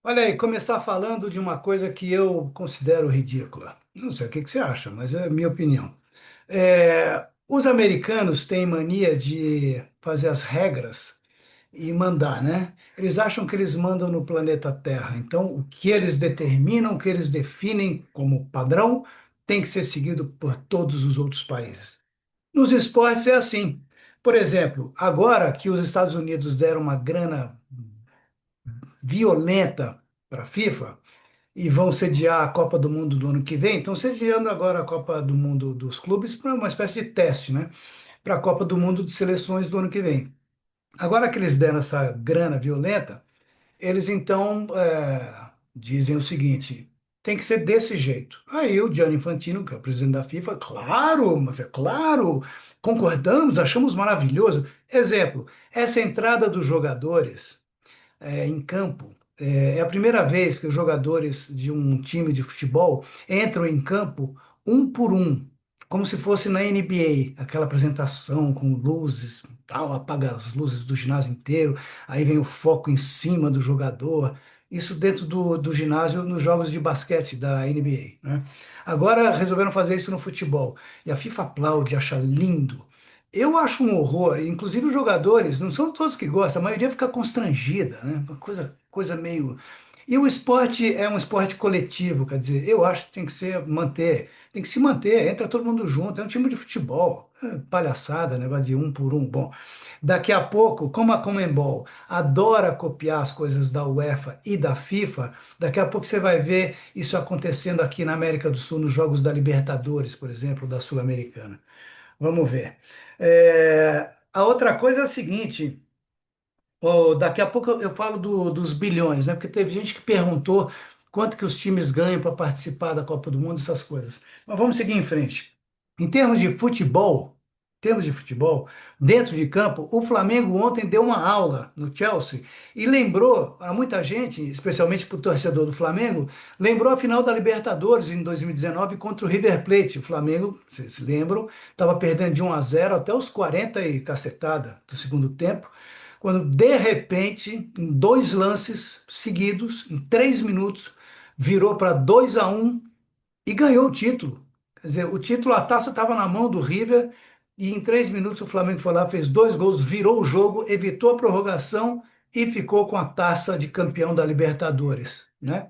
Olha aí, começar falando de uma coisa que eu considero ridícula. Não sei o que você acha, mas é a minha opinião. Os americanos têm mania de fazer as regras e mandar, né? Eles acham que eles mandam no planeta Terra. Então, o que eles determinam, o que eles definem como padrão, tem que ser seguido por todos os outros países. Nos esportes é assim. Por exemplo, agora que os Estados Unidos deram uma grana violenta para a FIFA, e vão sediar a Copa do Mundo do ano que vem. Estão sediando agora a Copa do Mundo dos clubes para uma espécie de teste, né? Para a Copa do Mundo de seleções do ano que vem. Agora que eles deram essa grana violenta, eles então dizem o seguinte: tem que ser desse jeito. Aí o Gianni Infantino, que é o presidente da FIFA, claro, mas é claro, concordamos, achamos maravilhoso. Exemplo, essa entrada dos jogadores em campo. É a primeira vez que os jogadores de um time de futebol entram em campo um por um, como se fosse na NBA, aquela apresentação com luzes, tal, apaga as luzes do ginásio inteiro, aí vem o foco em cima do jogador. Isso dentro do ginásio nos jogos de basquete da NBA, né? Agora resolveram fazer isso no futebol. E a FIFA aplaude, acha lindo. Eu acho um horror, inclusive os jogadores, não são todos que gostam, a maioria fica constrangida, né? Uma coisa meio. E o esporte é um esporte coletivo, quer dizer, eu acho que tem que ser manter, tem que se manter, entra todo mundo junto, é um time de futebol, palhaçada, negócio de um por um. Bom, daqui a pouco, como a Conmebol adora copiar as coisas da UEFA e da FIFA, daqui a pouco você vai ver isso acontecendo aqui na América do Sul, nos Jogos da Libertadores, por exemplo, da Sul-Americana. Vamos ver. A outra coisa é a seguinte: daqui a pouco eu falo dos bilhões, né? Porque teve gente que perguntou quanto que os times ganham para participar da Copa do Mundo, essas coisas. Mas vamos seguir em frente. Em termos de futebol, dentro de campo, o Flamengo ontem deu uma aula no Chelsea e lembrou a muita gente, especialmente para o torcedor do Flamengo, lembrou a final da Libertadores em 2019 contra o River Plate. O Flamengo, vocês se lembram, estava perdendo de 1-0 até os 40 e cacetada do segundo tempo, quando de repente, em dois lances seguidos, em 3 minutos, virou para 2-1 e ganhou o título. Quer dizer, o título, a taça estava na mão do River e em 3 minutos o Flamengo foi lá, fez dois gols, virou o jogo, evitou a prorrogação e ficou com a taça de campeão da Libertadores, né?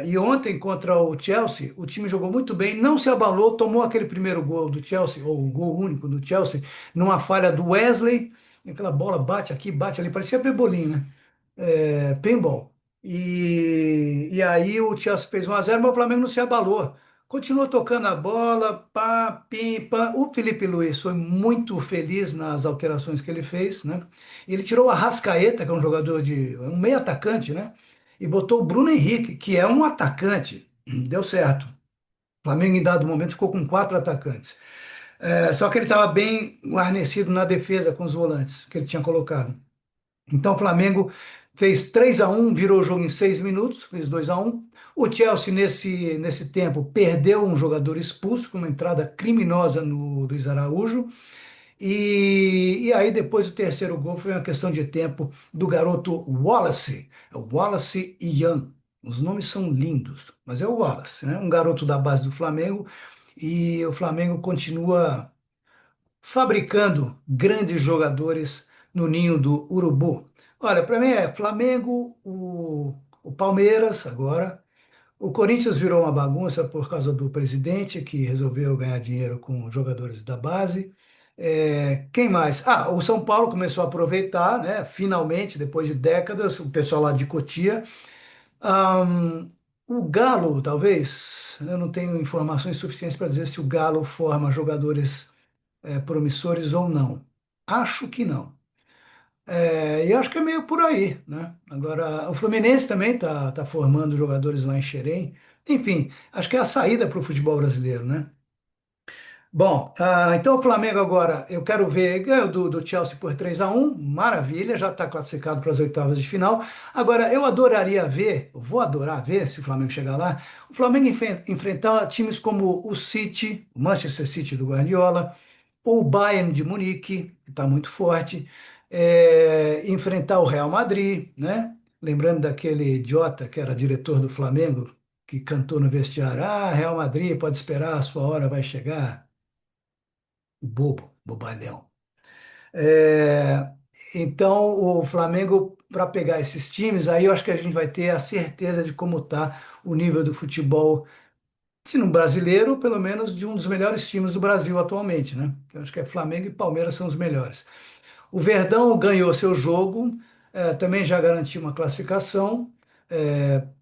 E ontem contra o Chelsea, o time jogou muito bem, não se abalou, tomou aquele primeiro gol do Chelsea, ou o gol único do Chelsea, numa falha do Wesley, aquela bola bate aqui, bate ali, parecia pebolim, né? Pinball. E aí o Chelsea fez 1-0, mas o Flamengo não se abalou. Continuou tocando a bola, pá, pim, pá. O Felipe Luiz foi muito feliz nas alterações que ele fez, né? Ele tirou o Arrascaeta, que é um jogador um meio atacante, né? E botou o Bruno Henrique, que é um atacante. Deu certo. O Flamengo, em dado momento, ficou com quatro atacantes. Só que ele estava bem guarnecido na defesa com os volantes que ele tinha colocado. Então o Flamengo fez 3-1, virou o jogo em 6 minutos, fez 2-1. O Chelsea, nesse tempo, perdeu um jogador expulso com uma entrada criminosa no Luiz Araújo. E aí, depois, o terceiro gol foi uma questão de tempo do garoto Wallace, é o Wallace Ian. Os nomes são lindos, mas é o Wallace, né? Um garoto da base do Flamengo. E o Flamengo continua fabricando grandes jogadores no ninho do Urubu. Olha, para mim é Flamengo, o Palmeiras agora. O Corinthians virou uma bagunça por causa do presidente que resolveu ganhar dinheiro com jogadores da base. Quem mais? Ah, o São Paulo começou a aproveitar, né? Finalmente, depois de décadas, o pessoal lá de Cotia. Ahn, o Galo, talvez, eu não tenho informações suficientes para dizer se o Galo forma jogadores promissores ou não. Acho que não. E acho que é meio por aí, né? Agora, o Fluminense também tá formando jogadores lá em Xerém. Enfim, acho que é a saída para o futebol brasileiro, né? Bom, então o Flamengo agora, eu quero ver, ganhou do Chelsea por 3-1, maravilha, já está classificado para as oitavas de final. Agora, eu adoraria ver, vou adorar ver, se o Flamengo chegar lá, o Flamengo enfrentar times como o City, o Manchester City do Guardiola, o Bayern de Munique, que está muito forte, enfrentar o Real Madrid, né? lembrando daquele idiota que era diretor do Flamengo, que cantou no vestiário: Ah, Real Madrid, pode esperar, a sua hora vai chegar. Bobo, bobalhão. É, então, o Flamengo, para pegar esses times, aí eu acho que a gente vai ter a certeza de como está o nível do futebol, se não brasileiro, pelo menos de um dos melhores times do Brasil atualmente, né? Eu acho que é Flamengo e Palmeiras são os melhores. O Verdão ganhou seu jogo, também já garantiu uma classificação,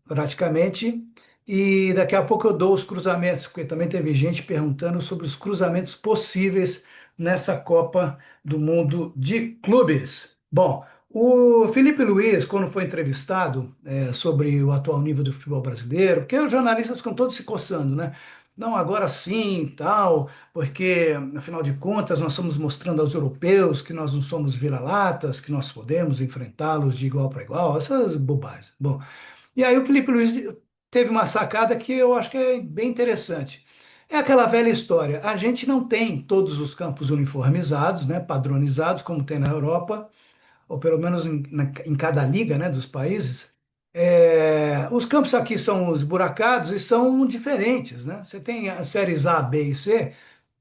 praticamente. E daqui a pouco eu dou os cruzamentos, porque também teve gente perguntando sobre os cruzamentos possíveis nessa Copa do Mundo de Clubes. Bom, o Felipe Luiz, quando foi entrevistado, sobre o atual nível do futebol brasileiro, porque os jornalistas ficam todos se coçando, né? Não, agora sim, tal, porque, afinal de contas, nós estamos mostrando aos europeus que nós não somos vira-latas, que nós podemos enfrentá-los de igual para igual, essas bobagens. Bom, e aí o Felipe Luiz teve uma sacada que eu acho que é bem interessante. É aquela velha história, a gente não tem todos os campos uniformizados, né, padronizados, como tem na Europa, ou pelo menos em cada liga, né, dos países. Os campos aqui são esburacados e são diferentes, né? Você tem as séries A, B e C,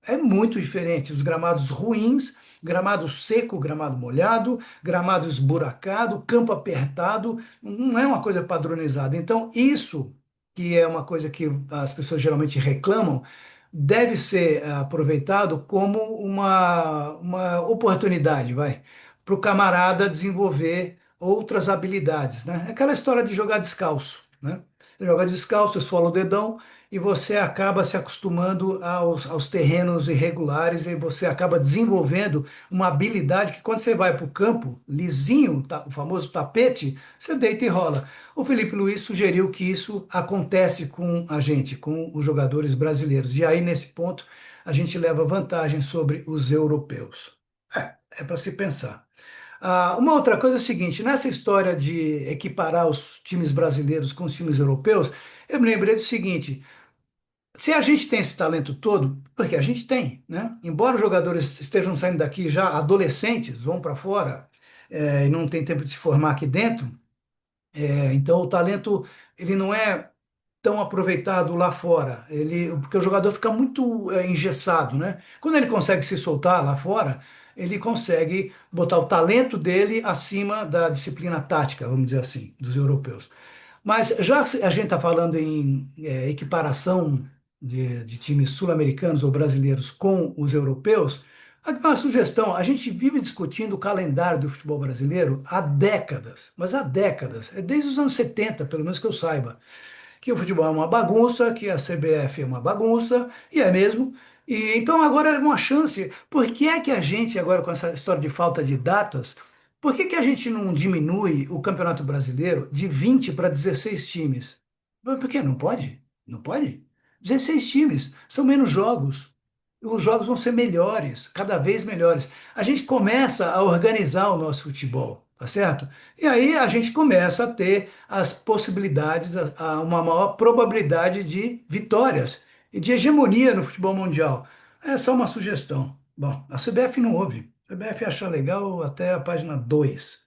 é muito diferente. Os gramados ruins, gramado seco, gramado molhado, gramado esburacado, campo apertado, não é uma coisa padronizada. Então, isso que é uma coisa que as pessoas geralmente reclamam, deve ser aproveitado como uma oportunidade, vai, para o camarada desenvolver outras habilidades, né? É aquela história de jogar descalço, né? Joga descalço, esfola o dedão, e você acaba se acostumando aos terrenos irregulares e você acaba desenvolvendo uma habilidade que quando você vai para o campo lisinho, o famoso tapete, você deita e rola. O Felipe Luiz sugeriu que isso acontece com a gente, com os jogadores brasileiros. E aí, nesse ponto, a gente leva vantagem sobre os europeus. É para se pensar. Uma outra coisa é o seguinte, nessa história de equiparar os times brasileiros com os times europeus, eu me lembrei do seguinte: se a gente tem esse talento todo, porque a gente tem, né? Embora os jogadores estejam saindo daqui já adolescentes, vão para fora, e não tem tempo de se formar aqui dentro, então o talento ele não é tão aproveitado lá fora. Porque o jogador fica muito engessado, né? Quando ele consegue se soltar lá fora, ele consegue botar o talento dele acima da disciplina tática, vamos dizer assim, dos europeus. Mas já a gente está falando em equiparação de times sul-americanos ou brasileiros com os europeus, aqui uma sugestão: a gente vive discutindo o calendário do futebol brasileiro há décadas, mas há décadas, é desde os anos 70, pelo menos que eu saiba, que o futebol é uma bagunça, que a CBF é uma bagunça, e é mesmo. E então agora é uma chance. Por que é que a gente, agora com essa história de falta de datas, por que que a gente não diminui o Campeonato Brasileiro de 20 para 16 times? Por quê? Não pode? Não pode? 16 times, são menos jogos. Os jogos vão ser melhores, cada vez melhores. A gente começa a organizar o nosso futebol, tá certo? E aí a gente começa a ter as possibilidades, uma maior probabilidade de vitórias e de hegemonia no futebol mundial. É só uma sugestão. Bom, a CBF não ouve. A CBF acha legal até a página 2.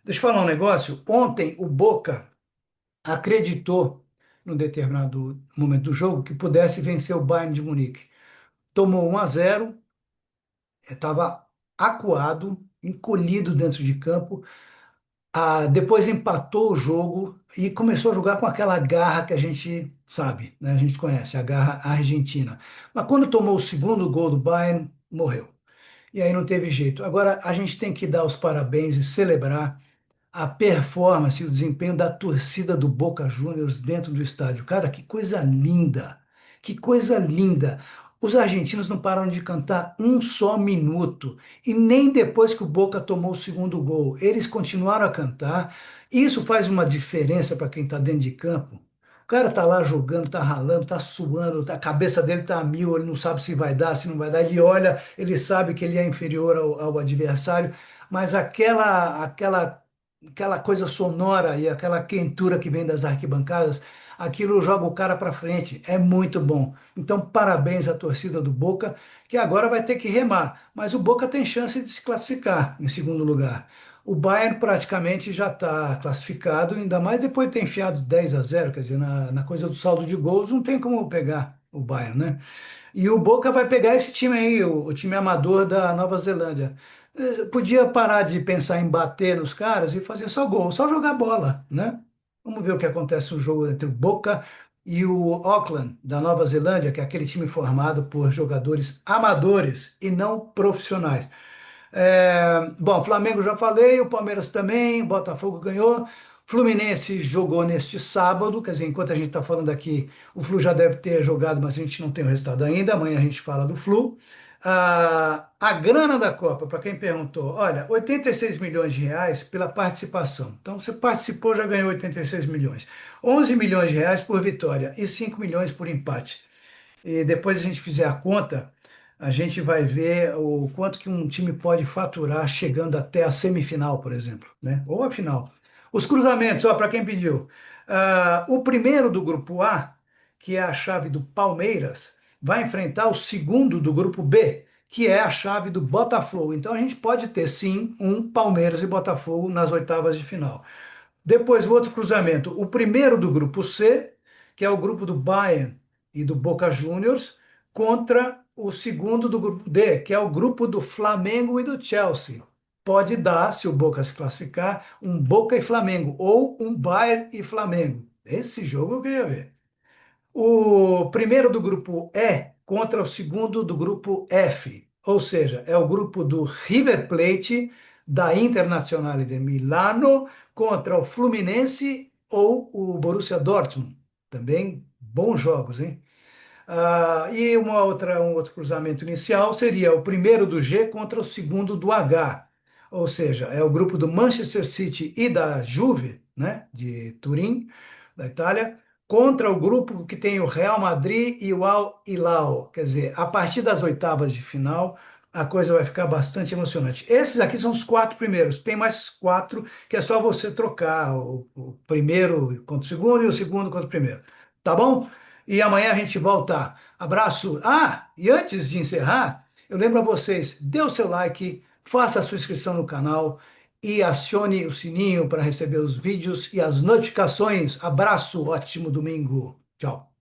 Deixa eu falar um negócio. Ontem o Boca acreditou, num determinado momento do jogo, que pudesse vencer o Bayern de Munique. Tomou 1-0, estava acuado, encolhido dentro de campo. Depois empatou o jogo e começou a jogar com aquela garra que a gente sabe, né? A gente conhece, a garra argentina. Mas quando tomou o segundo gol do Bayern, morreu. E aí não teve jeito. Agora a gente tem que dar os parabéns e celebrar a performance e o desempenho da torcida do Boca Juniors dentro do estádio. Cara, que coisa linda! Que coisa linda! Os argentinos não pararam de cantar um só minuto, e nem depois que o Boca tomou o segundo gol. Eles continuaram a cantar. Isso faz uma diferença para quem está dentro de campo. O cara tá lá jogando, tá ralando, tá suando, a cabeça dele tá a mil, ele não sabe se vai dar, se não vai dar. Ele olha, ele sabe que ele é inferior ao adversário, mas aquela coisa sonora e aquela quentura que vem das arquibancadas, aquilo joga o cara para frente. É muito bom. Então, parabéns à torcida do Boca, que agora vai ter que remar. Mas o Boca tem chance de se classificar em segundo lugar. O Bayern praticamente já está classificado, ainda mais depois de ter enfiado 10-0, quer dizer, na coisa do saldo de gols, não tem como pegar o Bayern, né? E o Boca vai pegar esse time aí, o time amador da Nova Zelândia. Podia parar de pensar em bater nos caras e fazer só gol, só jogar bola, né? Vamos ver o que acontece no jogo entre o Boca e o Auckland, da Nova Zelândia, que é aquele time formado por jogadores amadores e não profissionais. Bom, Flamengo já falei, o Palmeiras também, o Botafogo ganhou. Fluminense jogou neste sábado, quer dizer, enquanto a gente está falando aqui, o Flu já deve ter jogado, mas a gente não tem o resultado ainda. Amanhã a gente fala do Flu. A grana da Copa, para quem perguntou, olha, 86 milhões de reais pela participação. Então, você participou, já ganhou 86 milhões. 11 milhões de reais por vitória e 5 milhões por empate. E depois a gente fizer a conta, a gente vai ver o quanto que um time pode faturar chegando até a semifinal, por exemplo, né? Ou a final. Os cruzamentos, ó, para quem pediu. O primeiro do grupo A, que é a chave do Palmeiras, vai enfrentar o segundo do grupo B, que é a chave do Botafogo. Então a gente pode ter sim um Palmeiras e Botafogo nas oitavas de final. Depois, o outro cruzamento, o primeiro do grupo C, que é o grupo do Bayern e do Boca Juniors, contra o segundo do grupo D, que é o grupo do Flamengo e do Chelsea. Pode dar, se o Boca se classificar, um Boca e Flamengo, ou um Bayern e Flamengo. Esse jogo eu queria ver. O primeiro do grupo E contra o segundo do grupo F, ou seja, é o grupo do River Plate, da Internazionale de Milano, contra o Fluminense ou o Borussia Dortmund. Também bons jogos, hein? E um outro cruzamento inicial seria o primeiro do G contra o segundo do H, ou seja, é o grupo do Manchester City e da Juve, né, de Turim, da Itália, contra o grupo que tem o Real Madrid e o Al Hilal. Quer dizer, a partir das oitavas de final, a coisa vai ficar bastante emocionante. Esses aqui são os quatro primeiros. Tem mais quatro que é só você trocar o primeiro contra o segundo e o segundo contra o primeiro. Tá bom? E amanhã a gente volta. Abraço. E antes de encerrar, eu lembro a vocês, dê o seu like, faça a sua inscrição no canal e acione o sininho para receber os vídeos e as notificações. Abraço, ótimo domingo. Tchau.